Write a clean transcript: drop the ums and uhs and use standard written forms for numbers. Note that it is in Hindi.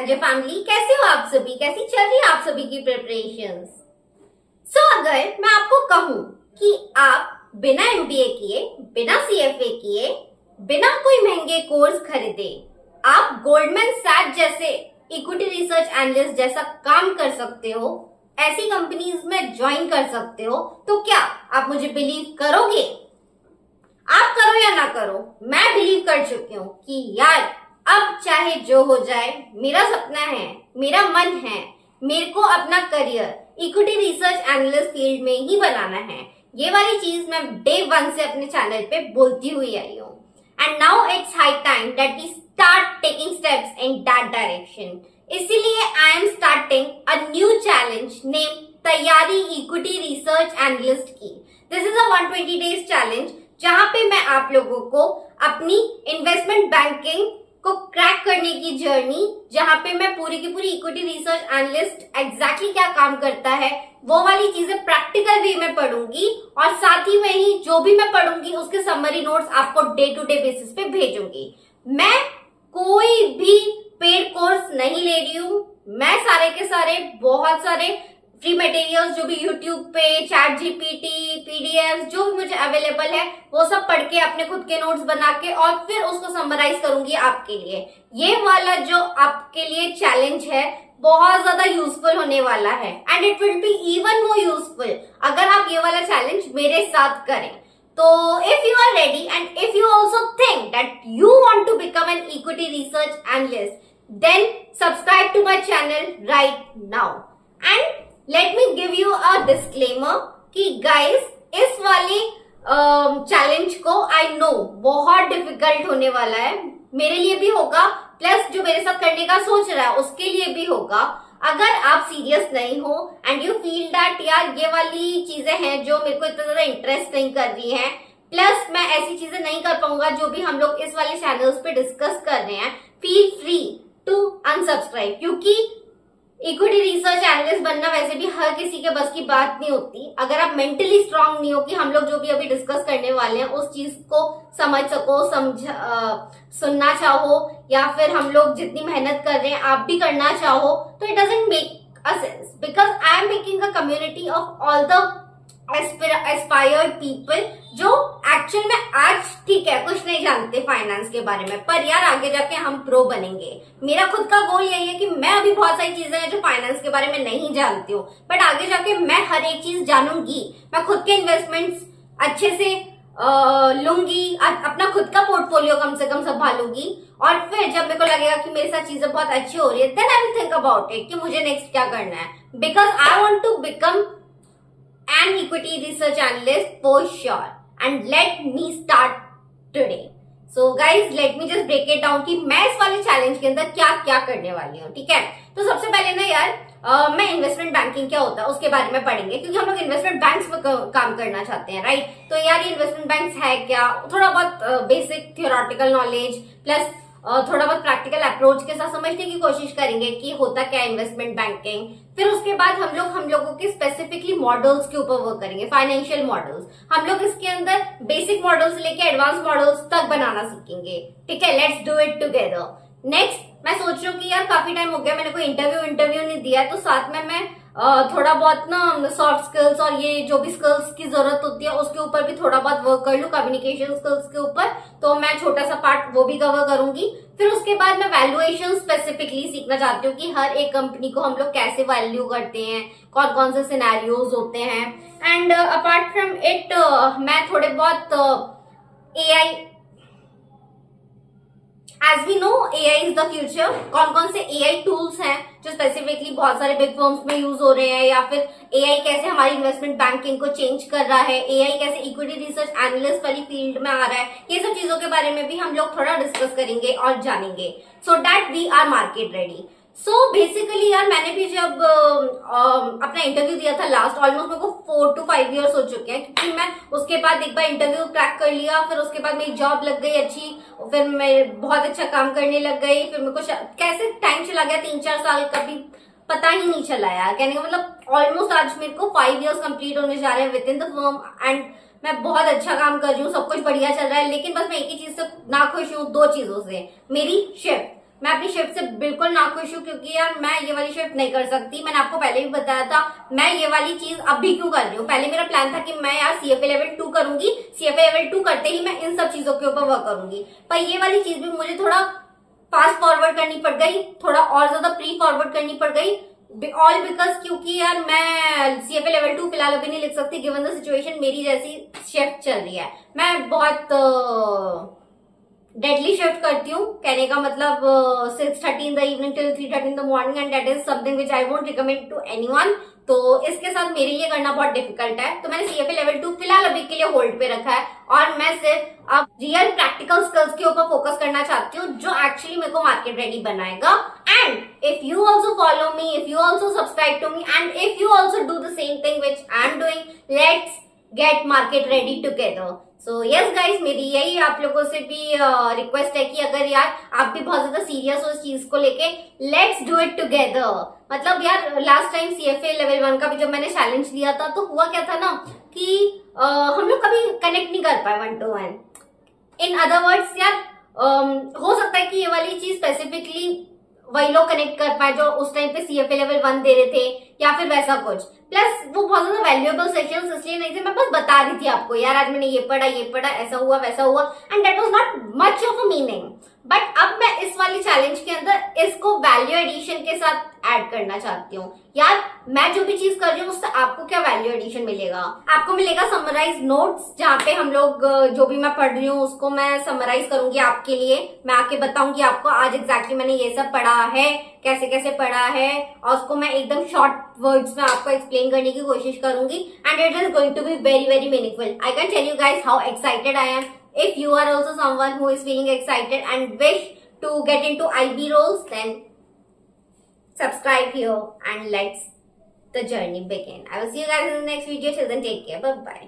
संजय फैमिली, कैसे हो आप सभी? कैसी चल रही है आप सभी की प्रिपरेशंस? अगर मैं आपको कहूं कि आप बिना एमबीए किए, बिना सीएफए किए, बिना कोई महंगे कोर्स खरीदे आप गोल्डमैन सैक्स जैसे इक्विटी रिसर्च एनालिस्ट जैसा काम कर सकते हो, ऐसी कंपनीज में ज्वाइन कर सकते हो, तो क्या आप मुझे बिलीव करोगे? आप करो या ना करो, मैं बिलीव कर चुकी हूँ कि यार अब चाहे जो हो जाए, मेरा सपना है, मेरा मन है, मेरे को अपना career equity research analyst field में ही बनाना है। ये वाली चीज मैं डे 1 से अपने चैनल पे बोलती हुई आई हूँ। And now it's high time that we start taking steps in that direction. इसीलिए I am starting a new challenge name तैयारी इक्विटी रिसर्च एनालिस्ट की। This is a 120 days challenge जहां पे मैं आप लोगों को अपनी इन्वेस्टमेंट बैंकिंग को क्रैक करने की जर्नी, जहां पे मैं पूरी की पूरी इक्विटी रिसर्च एनालिस्ट एग्जैक्टली क्या काम करता है वो वाली चीजें प्रैक्टिकल वे में पढ़ूंगी, और साथ ही में ही जो भी मैं पढ़ूंगी उसके समरी नोट्स आपको डे टू डे बेसिस पे भेजूंगी। मैं कोई भी पेड कोर्स नहीं ले रही हूँ। मैं सारे के सारे बहुत सारे फ्री मटेरियल्स जो भी यूट्यूब पे, चैट जीपीटी, पीडीएफ जो भी मुझे अवेलेबल है वो सब पढ़ के अपने खुद के नोट्स बना के और फिर उसको समराइज करूंगी आपके लिए। ये वाला जो आपके लिए चैलेंज है बहुत ज्यादा यूजफुल होने वाला है, and it will be even more useful अगर आप ये वाला चैलेंज मेरे साथ करें। तो if you are ready and if you also think that you want to become an equity research analyst, then subscribe to my channel right now. And let me give you a disclaimer कि गाइस इस वाली चैलेंज को आई नो बहुत डिफिकल्ट होने वाला है, मेरे लिए भी होगा, प्लस जो मेरे साथ करने का सोच रहा है उसके लिए भी होगा। अगर आप सीरियस नहीं हो एंड यू फील दैट यार ये वाली चीजें हैं जो मेरे को इतना ज्यादा इंटरेस्ट नहीं कर रही हैं, प्लस मैं ऐसी चीजें नहीं कर पाऊंगा जो भी हम लोग इस वाले चैनल्स पे डिस्कस कर रहे हैं, फील फ्री टू अनसब्सक्राइब। क्योंकि इक्विटी रिसर्च एनालिस्ट बनना वैसे भी हर किसी के बस की बात नहीं होती। अगर आप मेंटली स्ट्रांग नहीं हो कि हम लोग जो भी अभी डिस्कस करने वाले हैं उस चीज को समझ सको, सुनना चाहो, या फिर हम लोग जितनी मेहनत कर रहे हैं आप भी करना चाहो, तो it doesn't make a sense, because I am making a community of all the aspired people जो एक्चुअल में आज ठीक है कुछ नहीं जानते फाइनेंस के बारे में, पर यार आगे जाके हम प्रो बनेंगे। मेरा खुद का गोल यही है कि मैं अभी बहुत सारी चीजें हैं जो फाइनेंस के बारे में नहीं जानती हूँ, बट आगे जाके मैं हर एक चीज जानूंगी। मैं खुद के इन्वेस्टमेंट्स अच्छे से लूंगी, अपना खुद का पोर्टफोलियो कम से कम संभालूंगी, और फिर जब मेरे को लगेगा कि मेरे साथ चीजें बहुत अच्छी हो रही है, then I will think about it कि मुझे नेक्स्ट क्या करना है, because I want to become an equity research analyst for sure, and let me start today. So guys, let me just break it down कि मैं इस वाले चैलेंज के अंदर क्या क्या करने वाली हूँ। ठीक है, तो सबसे पहले ना यार मैं इन्वेस्टमेंट बैंकिंग क्या होता है उसके बारे में पढ़ेंगे, क्योंकि हम लोग इन्वेस्टमेंट बैंक्स में काम करना चाहते हैं, राइट? तो यार ये इन्वेस्टमेंट बैंक्स है क्या, थोड़ा बहुत बेसिक थियोरेटिकल नॉलेज प्लस थोड़ा बहुत प्रैक्टिकल अप्रोच के साथ समझने की कोशिश करेंगे कि होता क्या इन्वेस्टमेंट बैंकिंग। फिर उसके बाद हम लोगों के स्पेसिफिकली मॉडल्स के ऊपर वर्क करेंगे, फाइनेंशियल मॉडल्स। हम लोग इसके अंदर बेसिक मॉडल्स लेके एडवांस मॉडल्स तक बनाना सीखेंगे। ठीक है, let's do it together. Next मैं सोच रही हूँ कि यार काफी टाइम हो गया मैंने कोई इंटरव्यू नहीं दिया है, तो साथ में मैं थोड़ा बहुत ना सॉफ्ट स्किल्स और ये जो भी स्किल्स की जरूरत होती है उसके ऊपर भी थोड़ा बहुत वर्क कर लूं, कम्युनिकेशन स्किल्स के ऊपर, तो मैं छोटा सा पार्ट वो भी कवर करूंगी। फिर उसके बाद मैं वैल्यूएशन स्पेसिफिकली सीखना चाहती हूँ कि हर एक कंपनी को हम लोग कैसे वैल्यू करते हैं, कौन कौन से सिनेरियोज होते हैं। एंड अपार्ट फ्रॉम इट मैं थोड़े बहुत AI, as we know AI is the future, कौन कौन से एआई टूल्स हैं जो स्पेसिफिकली बहुत सारे बिग फर्म्स में यूज हो रहे हैं, या फिर एआई कैसे हमारी इन्वेस्टमेंट बैंकिंग को चेंज कर रहा है, एआई कैसे इक्विटी रिसर्च एनालिस्ट वाली फील्ड में आ रहा है, ये सब चीजों के बारे में भी हम लोग थोड़ा डिस्कस करेंगे और जानेंगे, so that we are market ready. So basically यार मैंने भी जब अपना इंटरव्यू दिया था लास्ट, ऑलमोस्ट मेरे को 4 to 5 years हो चुके हैं, क्योंकि मैं उसके बाद एक बार इंटरव्यू क्रैक कर लिया, फिर उसके बाद मेरी जॉब लग गई अच्छी, फिर मैं बहुत अच्छा काम करने लग गई, फिर मेरे को कैसे टाइम चला गया 3-4 साल कभी पता ही नहीं चला यार। कहने का मतलब ऑलमोस्ट आज मेरे को 5 years कंप्लीट होने जा रहे हैं with in the firm, and मैं बहुत अच्छा काम कर रही हूँ, सब कुछ बढ़िया चल रहा है, लेकिन बस मैं एक ही चीज से ना खुश हूँ, 2 चीजों से। मेरी शिफ्ट, मैं मैं अपनी शिफ्ट से बिल्कुल नाखुश हूँ, क्योंकि यार मैं ये वाली शिफ्ट नहीं कर सकती। मैंने आपको पहले भी बताया था मैं ये वाली चीज अब भी क्यों कर रही हूँ। पहले मेरा प्लान था कि मैं यार CFA लेवल 2 करूंगी, CFA लेवल 2 करते ही मैं इन सब चीजों के ऊपर वर्क करूंगी, पर ये वाली चीज भी मुझे थोड़ा फास्ट फॉरवर्ड करनी पड़ गई, थोड़ा और ज्यादा प्री फॉरवर्ड करनी पड़ गई, ऑल बिकॉज क्योंकि यार मैं CFA लेवल 2 फिलहाल अभी नहीं लिख सकती गिवन द सिचुएशन मेरी जैसी शिफ्ट चल रही है। मैं बहुत डेडली शिफ्ट करती हूँ, कहने का मतलब 6:30 in the evening till 3:30 in the morning, and that is something which I won't recommend to anyone. तो इसके साथ मेरे लिए करना बहुत डिफिकल्ट है, तो मैंने CFA लेवल 2 फिलहाल अभी के लिए होल्ड पे रखा है, और मैं सिर्फ अब रियल प्रैक्टिकल स्किल्स के ऊपर फोकस करना चाहती हूँ जो एक्चुअली मेरे को मार्केट रेडी बनाएगा। And if you also follow me, if you also subscribe to me, and if you also do the same thing which I am doing, let's get market ready together. So yes guys, मेरी यही आप लोगों से भी रिक्वेस्ट है कि अगर यार आप भी बहुत ज्यादा सीरियस हो इस चीज को लेके, लेट्स डू इट टुगेदर। मतलब यार लास्ट टाइम CFA लेवल 1 का भी जब मैंने चैलेंज लिया था तो हुआ क्या था ना कि हम लोग कभी कनेक्ट नहीं कर पाए 1 to 1। इन अदर वर्ड्स यार हो सकता है कि ये वाली चीज स्पेसिफिकली वही लोग कनेक्ट कर पाए जो उस टाइम पे CFA लेवल 1 दे रहे थे, या फिर वैसा कुछ। प्लस वो बहुत ज्यादा वैल्यूएबल सेशंस इसलिए नहीं थे, मैं बस बता रही थी आपको यार आज मैंने ये पढ़ा, ऐसा हुआ वैसा हुआ, and that was not much of a meaning. But अब मैं इस वाली चैलेंज के अंदर इसको वैल्यू एडिशन के साथ ऐड करना चाहती हूँ। यार मैं जो भी चीज कर रही हूँ उससे आपको क्या वैल्यू एडिशन मिलेगा? आपको मिलेगा समराइज नोट्स, जहाँ पे हम लोग जो भी मैं पढ़ रही हूँ उसको मैं समराइज करूंगी आपके लिए। मैं आके बताऊंगी आपको आज एग्जैक्टली मैंने ये सब पढ़ा है, कैसे कैसे पढ़ा है, और उसको मैं एकदम शॉर्ट वर्ड्स में आपको एक्सप्लेन करने की कोशिश करूंगी, and it is going to be very very meaningful. I can tell you guys how excited I am. If you are also someone who is feeling excited and wish to get into IB roles, then subscribe here and let's the journey begin. I will see you guys in the next video. Till then, take care. Bye bye.